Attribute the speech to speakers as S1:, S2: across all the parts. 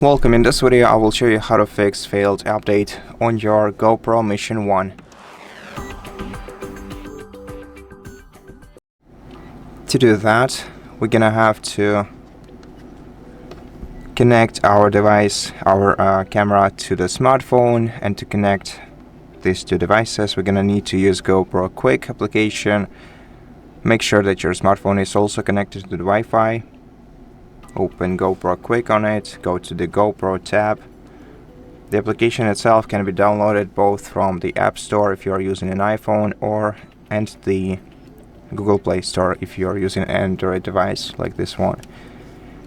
S1: Welcome. In this video I will show you how to fix failed update on your GoPro Mission 1. To do that, we're gonna have to connect our device, our camera to the smartphone, and to connect these two devices we're gonna need to use GoPro Quik application. Make sure that your smartphone is also connected to the Wi-Fi. Open GoPro Quik on it, go to the GoPro tab. The application itself can be downloaded both from the App Store if you are using an iPhone and the Google Play Store if you are using an Android device like this one.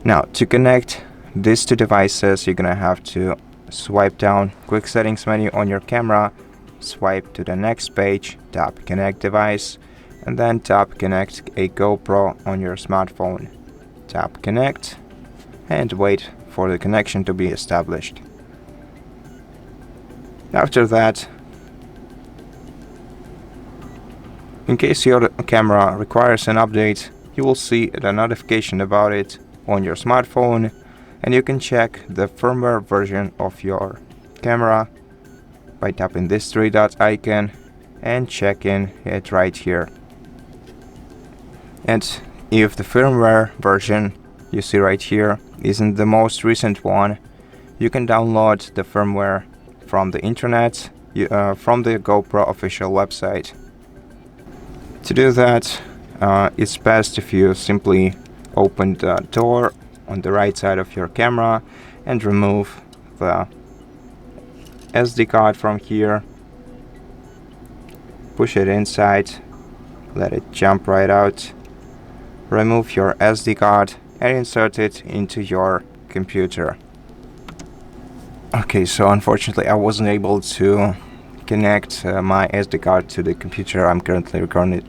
S1: Now, to connect these two devices, you're gonna have to swipe down Quick Settings menu on your camera, swipe to the next page, tap Connect Device, and then tap Connect a GoPro on your smartphone. Tap Connect and wait for the connection to be established. After that, in case your camera requires an update, you will see a notification about it on your smartphone, and you can check the firmware version of your camera by tapping this three dot icon and checking it right here. And if the firmware version you see right here isn't the most recent one, you can download the firmware from the internet, from the GoPro official website. To do that, it's best if you simply open the door on the right side of your camera and remove the SD card from here. Push it inside, let it jump right out. Remove your SD card and insert it into your computer. Okay, so unfortunately I wasn't able to connect my SD card to the computer I'm currently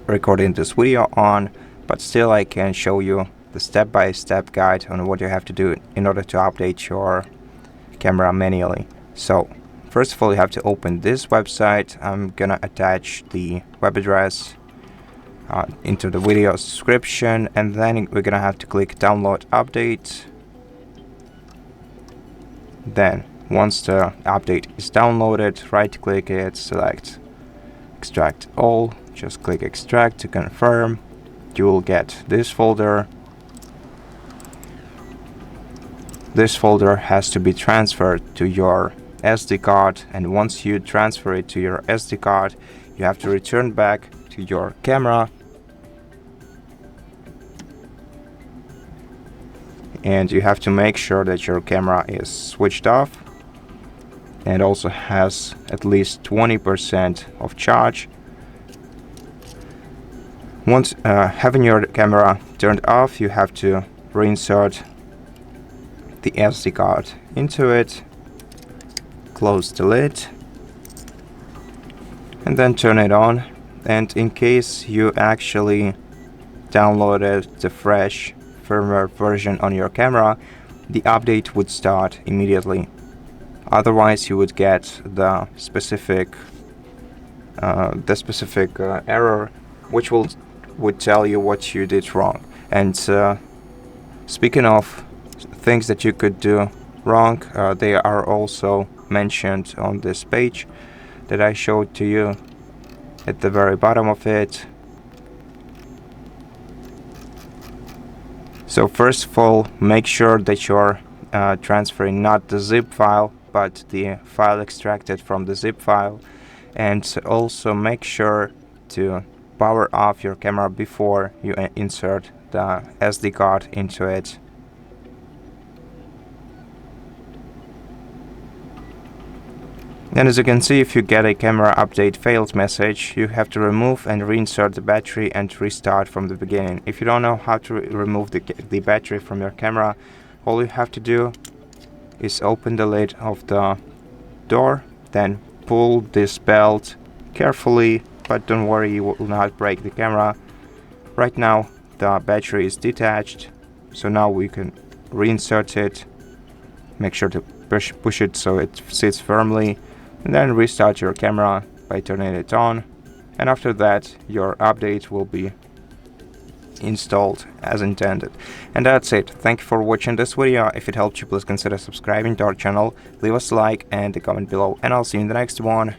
S1: recording this video on, but still I can show you the step-by-step guide on what you have to do in order to update your camera manually. So first of all, you have to open this website. I'm gonna attach the web address into the video description, and then we're gonna have to click download update. Then once the update is downloaded, right click it, select extract all, just click extract to confirm. You will get this folder. This folder has to be transferred to your SD card, and once you transfer it to your SD card, you have to return back to your camera and you have to make sure that your camera is switched off and also has at least 20% of charge. Once having your camera turned off, you have to reinsert the SD card into it, close the lid, and then turn it on. And in case you actually downloaded the fresh firmware version on your camera, the update would start immediately. Otherwise, you would get the specific error, which would tell you what you did wrong. And speaking of things that you could do wrong, they are also mentioned on this page that I showed to you at the very bottom of it. So first of all, make sure that you're transferring not the zip file but the file extracted from the zip file, and also make sure to power off your camera before you insert the SD card into it. And as you can see, if you get a camera update failed message, you have to remove and reinsert the battery and restart from the beginning. If you don't know how to remove the battery from your camera, all you have to do is open the lid of the door, then pull this belt carefully, but don't worry, you will not break the camera. Right now the battery is detached, so now we can reinsert it. Make sure to push it so it sits firmly, and then restart your camera by turning it on, and after that your update will be installed as intended. And that's it. Thank you for watching this video. If it helped you, please consider subscribing to our channel, leave us a like and a comment below, and I'll see you in the next one.